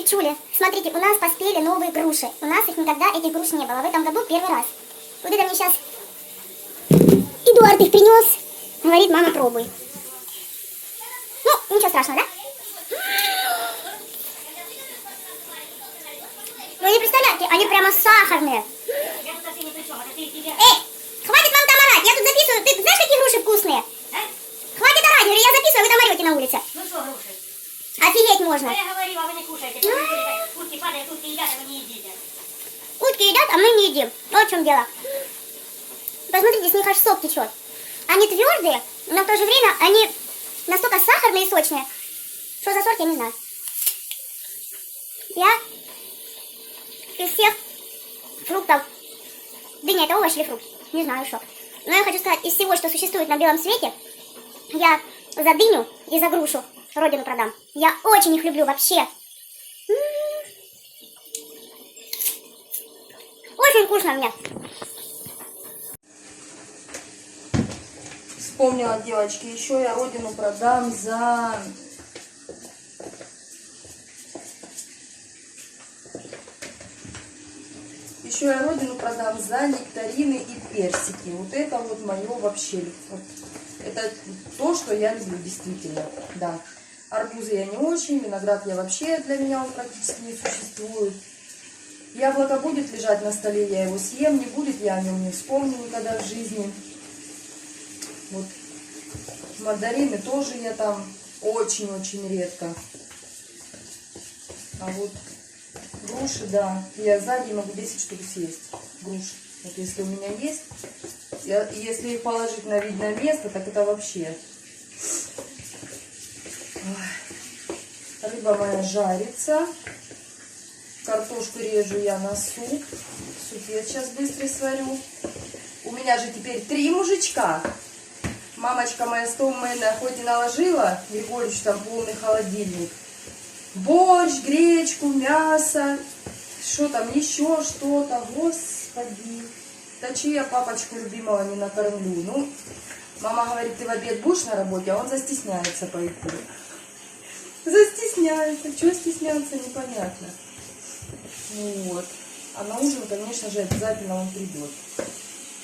девчули, смотрите, у нас поспели новые груши. У нас их никогда, этих груш не было. В этом году первый раз. Вот это мне сейчас Эдуард их принес. Говорит, мама, пробуй. Ну, ничего страшного, да? Вы не представляете, они прямо сахарные. Эй, хватит вам там орать, я тут записываю. Ты знаешь, какие груши вкусные? Хватит орать, говорю, я записываю, вы там орете на улице. Ну что, груши? Офигеть можно. Да я говорила, вы не кушаете. Утки падают, утки едят, а вы не едите. Утки едят, а мы не едим. Вот в чем дело. Посмотрите, с них аж сок течет. Они твердые, но в то же время они настолько сахарные и сочные. Что за сорт, я не знаю. Я из всех фруктов... Дыня это овощ или фрукт? Не знаю, что. Но я хочу сказать, из всего, что существует на белом свете, я за дыню и за грушу родину продам. Я очень их люблю вообще. Очень вкусно мне. Вспомнила, девочки, еще я родину продам за... Еще я родину продам за нектарины и персики. Вот это вот мое вообще. Вот. Это то, что я люблю, действительно. Да. Арбузы я не очень, виноград я вообще, для меня он практически не существует. Яблоко будет лежать на столе, я его съем, не будет, я о нем не вспомню никогда в жизни. Вот. Мандарины тоже я там очень-очень редко. А вот груши, да, я за день могу 10 штук съесть. Груши. Вот если у меня есть, если их положить на видное место, так это вообще. Ой. Рыба моя жарится. Картошку режу я на суп. Суп я сейчас быстро сварю. У меня же теперь 3 мужичка. Мамочка моя стомная хоть и наложила, Григорьевич, там полный холодильник. Борщ, гречку, мясо, что там еще что-то, господи. Да че я папочку любимого не накормлю. Ну, мама говорит, ты в обед будешь на работе, а он застесняется пойти. Застесняется, что стесняться, непонятно. Вот. А на ужин, конечно же, обязательно он придет.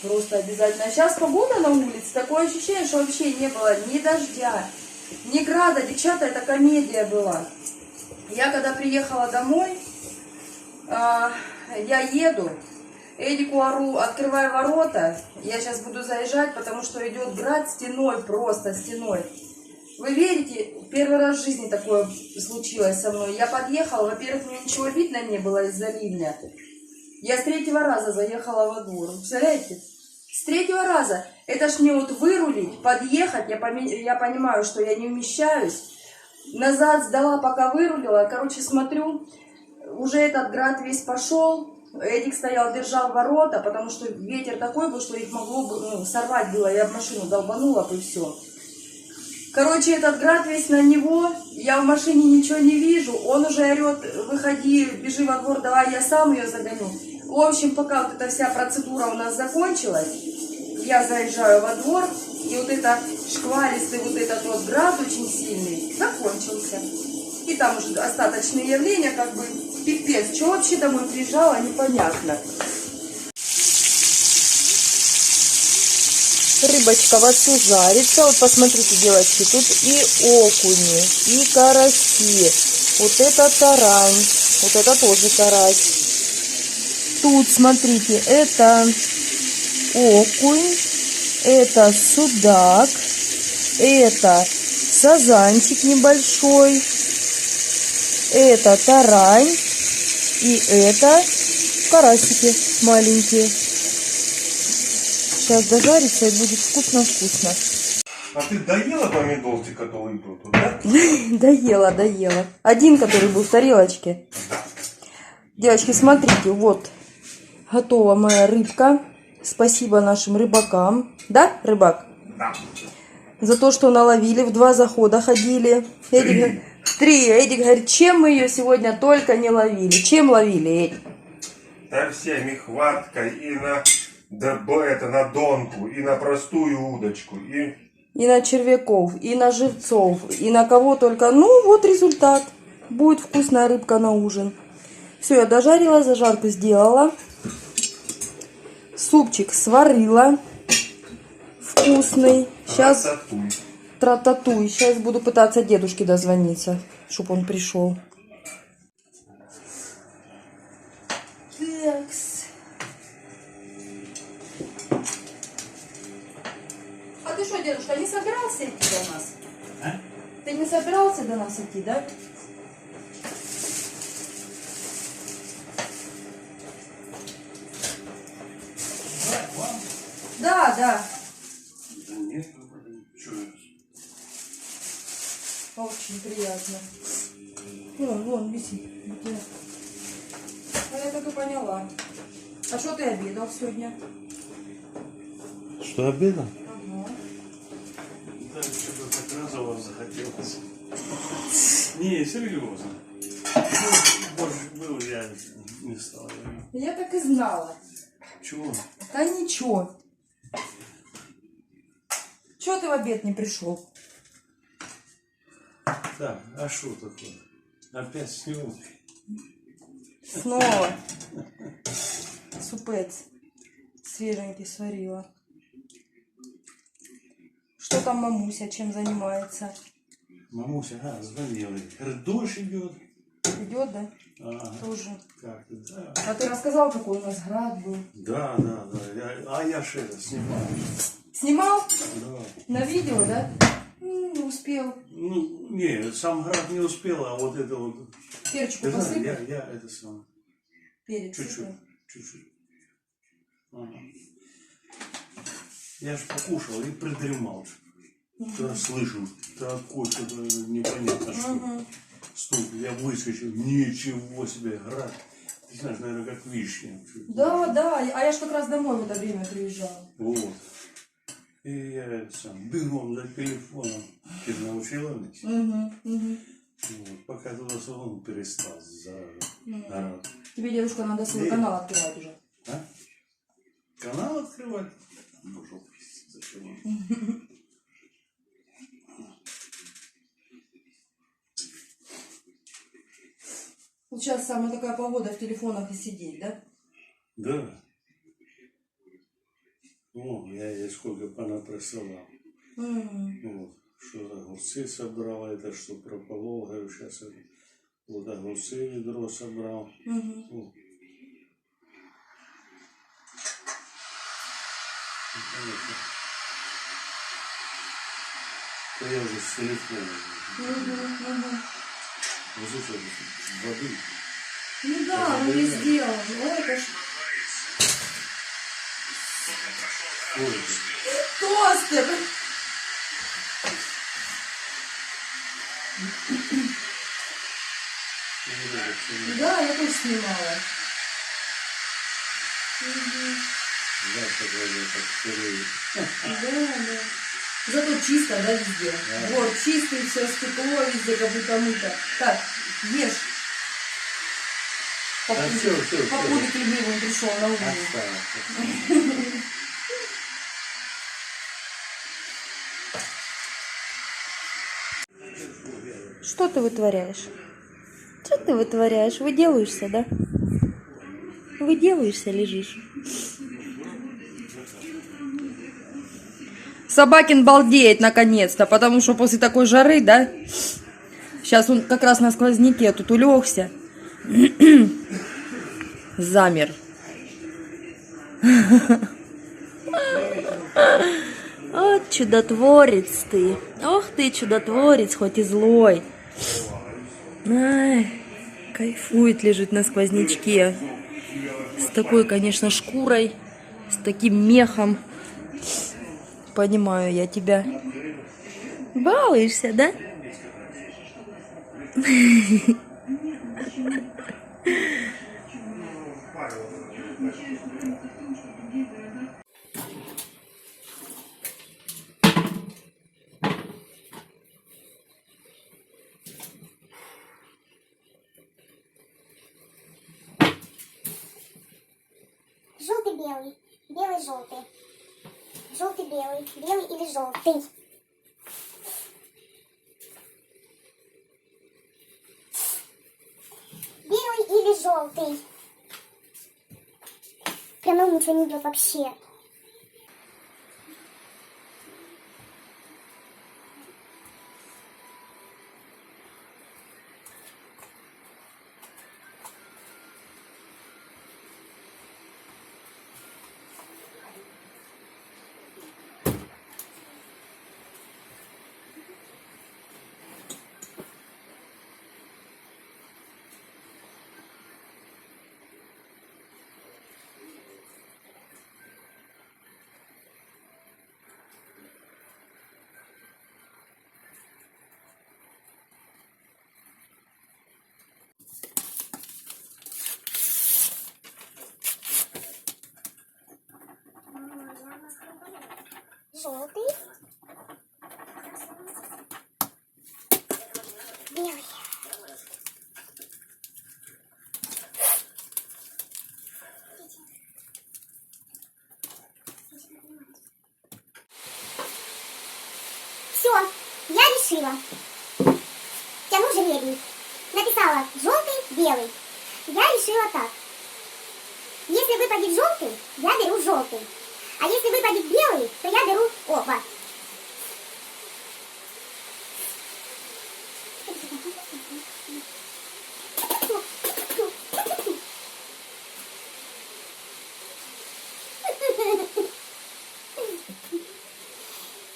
Просто обязательно. А сейчас погода на улице, такое ощущение, что вообще не было ни дождя, ни града. Девчата, это комедия была. Я когда приехала домой, я еду, Эдику ору, открывай ворота, я сейчас буду заезжать, потому что идет град стеной, просто стеной. Вы верите, первый раз в жизни такое случилось со мной. Я подъехала, во-первых, мне ничего видно не было из-за ливня. Я с 3-го раза заехала во двор, представляете? С 3-го раза. Это ж мне вот вырулить, подъехать, я понимаю, что я не умещаюсь. Назад сдала, пока вырулила. Короче, смотрю, уже этот град весь пошел. Эдик стоял, держал ворота, потому что ветер такой был, что их могло бы сорвать было. Я в машину долбанула, и все. Короче, этот град весь на него. Я в машине ничего не вижу. Он уже орет, выходи, бежи во двор, давай я сам ее загоню. В общем, пока вот эта вся процедура у нас закончилась, я заезжаю во двор, и вот этот шквалистый, вот этот вот град очень сильный закончился. И там уже остаточные явления, как бы, пипец. Что вообще домой приезжала, непонятно. Рыбочка вовсю жарится. Вот посмотрите, девочки, тут и окуни, и караси. Вот это тарань, вот это тоже карась. Тут, смотрите, это окунь, это судак, это сазанчик небольшой, это тарань и это карасики маленькие. Сейчас дожарится и будет вкусно-вкусно. А ты доела помидорчик, который был тут, да? Доела. Один, который был в тарелочке. Девочки, смотрите, вот готова моя рыбка. Спасибо нашим рыбакам. Да, рыбак? Да. За то, что наловили, в 2 захода ходили. Эдик, 3. Эдик говорит, чем мы ее сегодня только не ловили. Чем ловили, Эдик? Да всеми хваткой и на... Да, это на донку, и на простую удочку, и на червяков, и на живцов, и на кого только. Ну, вот результат. Будет вкусная рыбка на ужин. Все, я дожарила, зажарку сделала. Супчик сварила. Вкусный. Сейчас Рататуй. трататуй. Сейчас буду пытаться дедушке дозвониться, чтобы он пришел. Такс. А ты что, дедушка, не собирался идти до нас? А? Ты не собирался до нас идти, да? Да, да. Да нет, что Очень приятно. Вон, висит. Где? А я так и поняла. А что ты обедал сегодня? Что, обедал? Ага. Да, что-то так разово захотелось. Не, серьезно. Борщ был, я не стал. Я так и знала. Чего? Да ничего. Чего ты в обед не пришел? Так, а что такое? Опять снил? Снова. Супец. Свеженький сварила. Что там мамуся, чем занимается? Мамуся, звонила. Говорит, дождь идет. Идет, да? Ага. Тоже. Как ты? Да. А ты рассказал, какой у нас град был? Да. Я же это снимал. Снимал? Да. На видео, да? Не успел. Ну, не, сам град не успел, а вот это вот. Перчику Ты знаешь, посыпал? я это сам. Перец Чуть-чуть. сыпал? Чуть-чуть. Ага. Я ж покушал и придремал. Да, слышу, такой что-то непонятно что. Угу. Стук, я выскочил, ничего себе, град. Ты знаешь, наверное, как вишня. Да, а я ж как раз домой в это время приезжала. Вот. И я это сам бегом за телефоном. Ты же научила меня? Вот. Пока туда салон перестал за град. Тебе, дедушка, надо свой канал открывать уже. А? Канал открывать? Боже, зачем? Вот сейчас самая такая погода в телефонах и сидеть, да? Да. О, я ей сколько понаприсылал. Вот. Что огурцы собрал, это что прополол, говорю, сейчас это. Вот огурцы ведро собрал. Вот. То я уже с телефона. Вот это воды. Ну да, он не сделал. Ой, это ж Ой, это. тостер. Да, я тоже снимала. Да, тогда так впервые. Да. Зато чисто, да, везде. Да. Вот, чистый, все стекло везде, как будто мыто. Так, ешь. Да, всё. Папулик любимый пришел на ужин. Оставь. Что ты вытворяешь? Что ты вытворяешь? Выделаешься, да? Выделаешься, лежишь. Собакин балдеет наконец-то, потому что после такой жары, да? Сейчас он как раз на сквозняке тут улегся. Замер. О, чудотворец ты. Ох ты, чудотворец, хоть и злой. Ай, кайфует, лежит на сквознячке. С такой, конечно, шкурой, с таким мехом. Понимаю я тебя. Балуешься, да? Желтый-белый, белый-желтый. Желтый-белый, белый или желтый. желтый. Прям ничего не идет вообще. Желтый. Белый. Все, я решила. Тяну жребий. Написала желтый, белый. Я решила так. Если выпадет желтый, я беру желтый. А если выпадет белый, то я беру оба.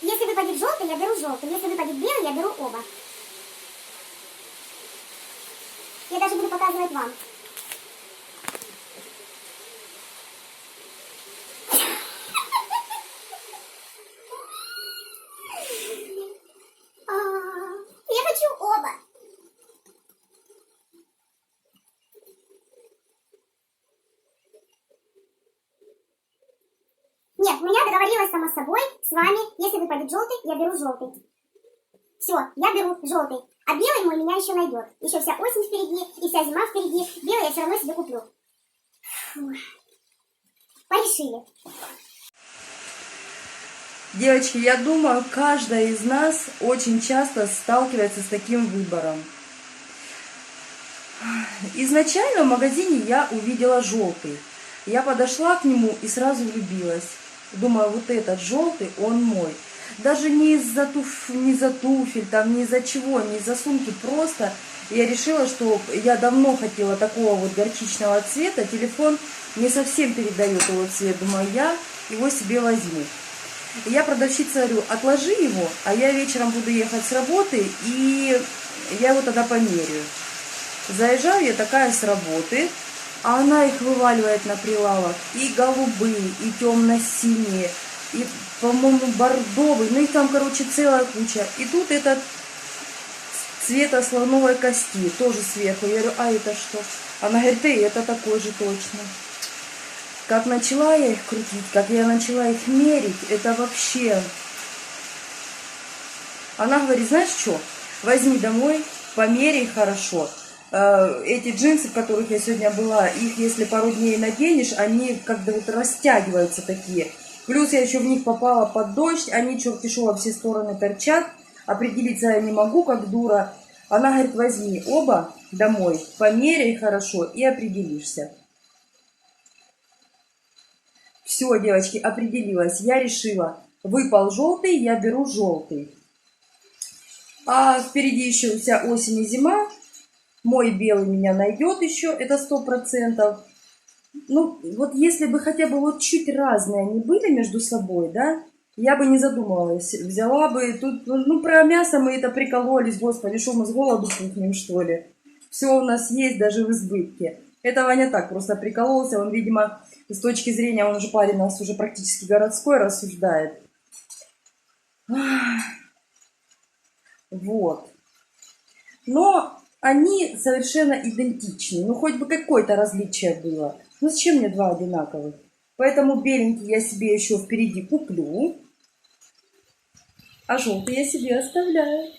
Если выпадет желтый, я беру желтый. Если выпадет белый, я беру оба. Я даже буду показывать вам. Я хочу оба. Нет, ну я договорилась сама с собой, с вами. Если выпадет желтый, я беру желтый. Все, я беру желтый. А белый мой меня еще найдет. Еще вся осень впереди, и вся зима впереди. Белый я все равно себе куплю. Фу. Порешили. Девочки, я думаю, каждая из нас очень часто сталкивается с таким выбором. Изначально в магазине я увидела желтый. Я подошла к нему и сразу влюбилась. Думаю, вот этот желтый, он мой. Даже не из-за туфель, там, не из-за чего, не из-за сумки. Просто я решила, что я давно хотела такого вот горчичного цвета. Телефон не совсем передает его цвет. Думаю, я его себе возьму. Я продавщице говорю, отложи его, а я вечером буду ехать с работы, и я его тогда померяю. Заезжаю я такая с работы, а она их вываливает на прилавок. И голубые, и темно-синие, и, по-моему, бордовый. Ну, их там, короче, целая куча. И тут этот цвета слоновой кости, тоже сверху. Я говорю, а это что? Она говорит, это такой же точно. Как начала я их крутить, как я начала их мерить, это вообще... Она говорит, знаешь что, возьми домой, померяй хорошо. Эти джинсы, в которых я сегодня была, их если пару дней наденешь, они как-то вот растягиваются такие. Плюс я еще в них попала под дождь, они черти шо во все стороны торчат. Определиться я не могу, как дура. Она говорит, возьми оба домой, померяй хорошо и определишься. Все, девочки, определилась. Я решила, выпал желтый, я беру желтый. А впереди еще вся осень и зима. Мой белый меня найдет еще, это 100%. Ну, вот если бы хотя бы вот чуть разные они были между собой, да, я бы не задумывалась. Взяла бы тут, ну, про мясо мы это прикололись, господи, что мы с голоду пухнем, что ли. Все у нас есть, даже в избытке. Это Ваня так просто прикололся, он, видимо, с точки зрения, он уже парень у нас уже практически городской, рассуждает. Вот. Но они совершенно идентичны. Ну, хоть бы какое-то различие было. Ну, зачем мне два одинаковых? Поэтому беленький я себе еще впереди куплю. А желтый я себе оставляю.